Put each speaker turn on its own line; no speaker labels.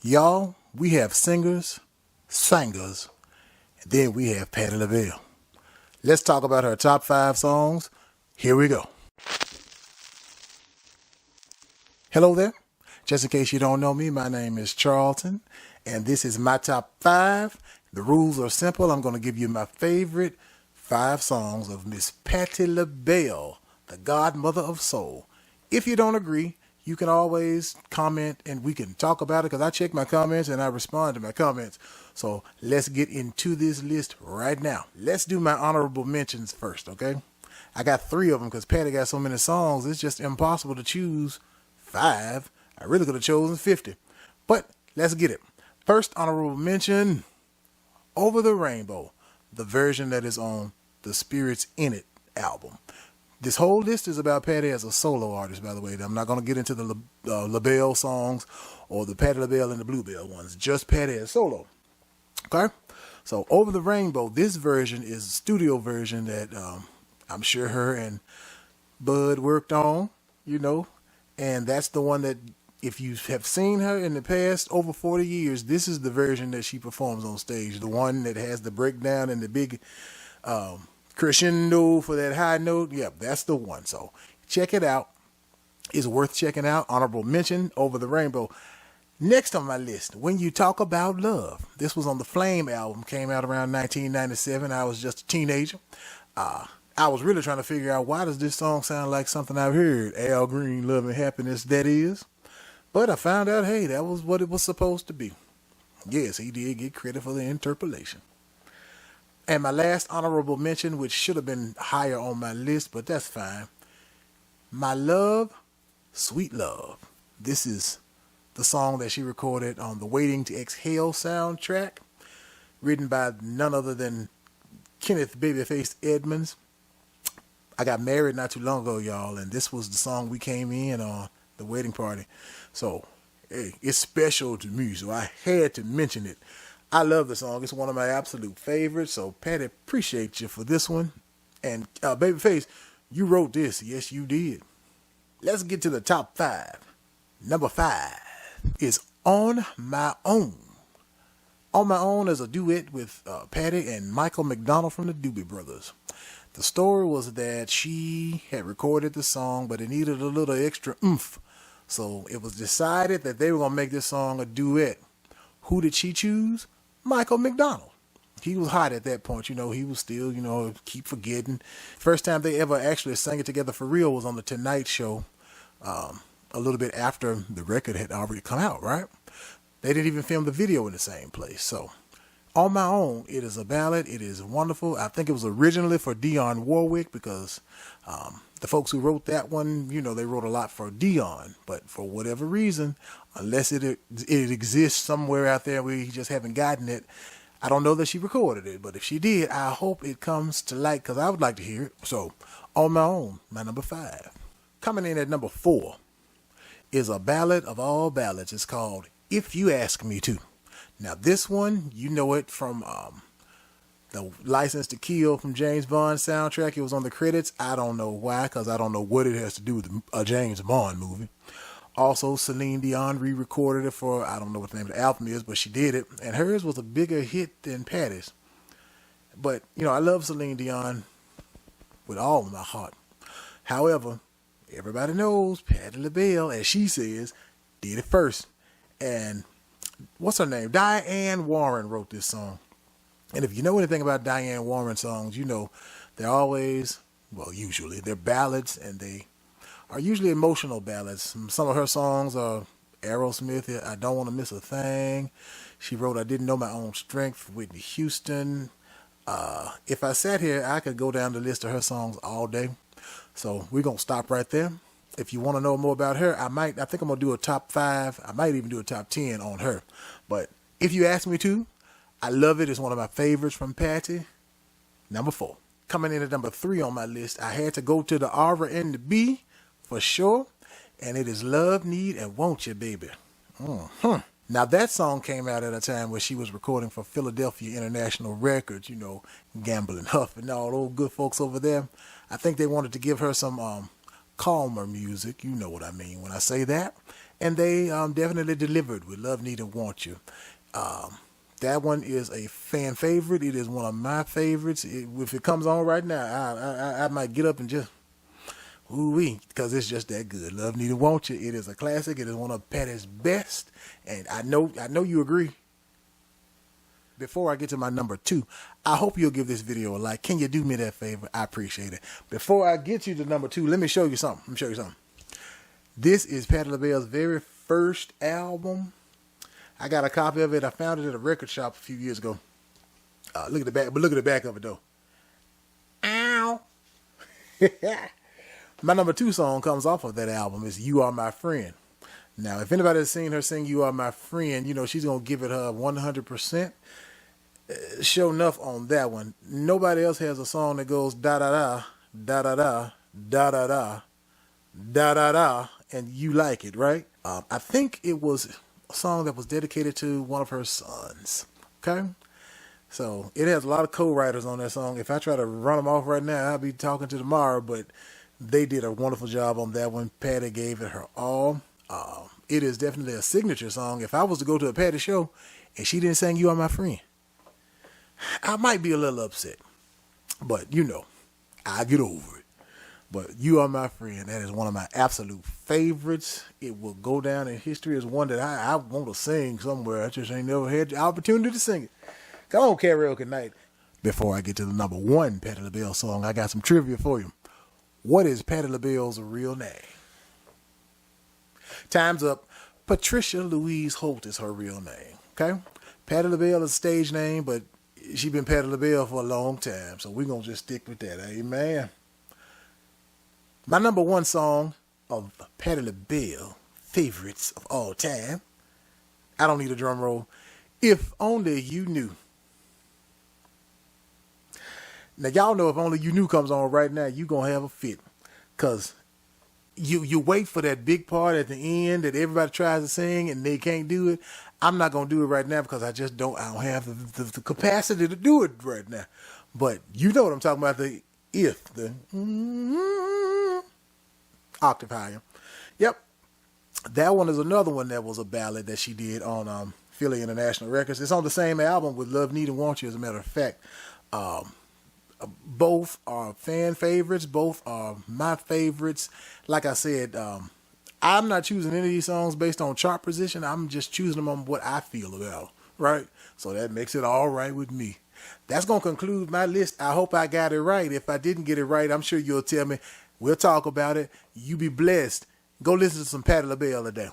Y'all, we have singers, singers, and then we have Patti LaBelle. Let's talk about her top 5 songs. Here we go. Hello there. Just in case you don't know me, my name is Charlton, and this is my top 5. The rules are simple. I'm going to give you my favorite 5 songs of Miss Patti LaBelle, the godmother of soul. If you don't agree, you can always comment and we can talk about it because I check my comments and I respond to my comments. So let's get into this list right now. Let's do my honorable mentions first, okay? I got 3 of them because Patti got so many songs, it's just impossible to choose 5. I really could have chosen 50. But let's get it. First honorable mention, Over the Rainbow, the version that is on the Spirits in It album. This whole list is about Patti as a solo artist, by the way. I'm not going to get into the LaBelle songs or the Patti LaBelle and the Bluebell ones. Just Patti as solo. Okay? So, Over the Rainbow, this version is a studio version that I'm sure her and Bud worked on, and that's the one that, if you have seen her in the past over 40 years, this is the version that she performs on stage. The one that has the breakdown and the big crescendo for that high note. Yep, that's the one. So check it out. It's worth checking out. Honorable mention, Over the Rainbow. Next on my list, When You Talk About Love. This was on the Flame album. Came out around 1997. I was just a teenager. I was really trying to figure out, why does this song sound like something I've heard? Al Green, Love and Happiness, that is. But I found out, hey, that was what it was supposed to be. Yes, he did get credit for the interpolation. And my last honorable mention, which should have been higher on my list, but that's fine. My Love, Sweet Love. This is the song that she recorded on the Waiting to Exhale soundtrack, written by none other than Kenneth Babyface Edmonds. I got married not too long ago, y'all, and this was the song we came in on, the wedding party. So, hey, it's special to me, so I had to mention it. I love the song. It's one of my absolute favorites. So, Patti, appreciate you for this one. And Babyface, you wrote this. Yes, you did. Let's get to the top 5. Number 5 is On My Own. On My Own is a duet with Patti and Michael McDonald from the Doobie Brothers. The story was that she had recorded the song, but it needed a little extra oomph. So it was decided that they were going to make this song a duet. Who did she choose? Michael McDonald. He was hot at that point. He was still, keep forgetting. First time they ever actually sang it together for real was on the Tonight Show, a little bit after the record had already come out, right? They didn't even film the video in the same place. So, On My Own, it is a ballad. It is wonderful. I think it was originally for Dionne Warwick because the folks who wrote that one, they wrote a lot for Dionne. But for whatever reason, unless it exists somewhere out there, we just haven't gotten it. I don't know that she recorded it, but if she did, I hope it comes to light because I would like to hear it. So, On My Own, my number 5. Coming in at number 4 is a ballad of all ballads. It's called If You Ask Me To. Now, this one, you know it from the License to Kill from James Bond soundtrack. It was on the credits. I don't know why, because I don't know what it has to do with a James Bond movie. Also, Celine Dion re-recorded it for, I don't know what the name of the album is, but she did it. And hers was a bigger hit than Patti's. But, I love Celine Dion with all of my heart. However, everybody knows Patti LaBelle, as she says, did it first. And what's her name? Diane Warren wrote this song. And if you know anything about Diane Warren songs, they're always, usually, they're ballads, and they are usually emotional ballads. Some of her songs are Aerosmith, I Don't Want to Miss a Thing. She wrote I Didn't Know My Own Strength for Whitney Houston. If I sat here, I could go down the list of her songs all day. So we're going to stop right there. If you want to know more about her, I think I'm going to do a top 5. I might even do a top 10 on her. But if you ask me to, I love it. It's one of my favorites from Patti. Number 4. Coming in at number 3 on my list, I had to go to the R and the B for sure. And it is Love, Need, and Want You, Baby. Now, that song came out at a time where she was recording for Philadelphia International Records, Gamble and Huff and all those good folks over there. I think they wanted to give her some calmer music. You know what I mean when I say that. and they definitely delivered with Love, Need, and Want You. That one is a fan favorite. It is one of my favorites. If it comes on right now, I might get up and just ooh-wee, because it's just that good. Love, Need, and Want You. It is a classic. It is one of Patti's best, and I know you agree. Before I get to my number 2, I hope you'll give this video a like. Can you do me that favor? I appreciate it. Before I get you to number 2, let me show you something. Let me show you something. This is Patti LaBelle's very first album. I got a copy of it. I found it at a record shop a few years ago. Look at the back, but look at the back of it though. Ow. My number 2 song comes off of that album. Is You Are My Friend. Now, if anybody has seen her sing You Are My Friend, you know she's going to give it her 100%. Sure enough on that one. Nobody else has a song that goes da-da-da, da-da-da, da-da-da, da-da-da, and you like it, right? I think it was a song that was dedicated to one of her sons, okay? So it has a lot of co-writers on that song. If I try to run them off right now, I'll be talking to tomorrow, but they did a wonderful job on that one. Patti gave it her all. It is definitely a signature song. If I was to go to a Patti show and she didn't sing You Are My Friend, I might be a little upset. But, you know, I'll get over it. But You Are My Friend, that is one of my absolute favorites. It will go down in history as one that I want to sing somewhere. I just ain't never had the opportunity to sing it. Come on, karaoke night. Before I get to the number 1 Patti LaBelle song, I got some trivia for you. What is Patti LaBelle's real name? Time's up. Patricia Louise Holt is her real name. Okay? Patti LaBelle is a stage name, but she's been Patti LaBelle for a long time, so we're going to just stick with that. Amen. My number 1 song of Patti LaBelle favorites of all time, I don't need a drum roll, If Only You Knew. Now, y'all know If Only You Knew comes on right now, you going to have a fit. Because you wait for that big part at the end that everybody tries to sing and they can't do it. I'm not going to do it right now because I don't have the capacity to do it right now. But you know what I'm talking about, the octave higher. Yep. That one is another one that was a ballad that she did on Philly International Records. It's on the same album with Love, Need, and Want You, as a matter of fact. Both are fan favorites. Both are my favorites. Like I said, I'm not choosing any of these songs based on chart position. I'm just choosing them on what I feel about, right? So that makes it all right with me. That's going to conclude my list. I hope I got it right. If I didn't get it right, I'm sure you'll tell me. We'll talk about it. You be blessed. Go listen to some Patti LaBelle today.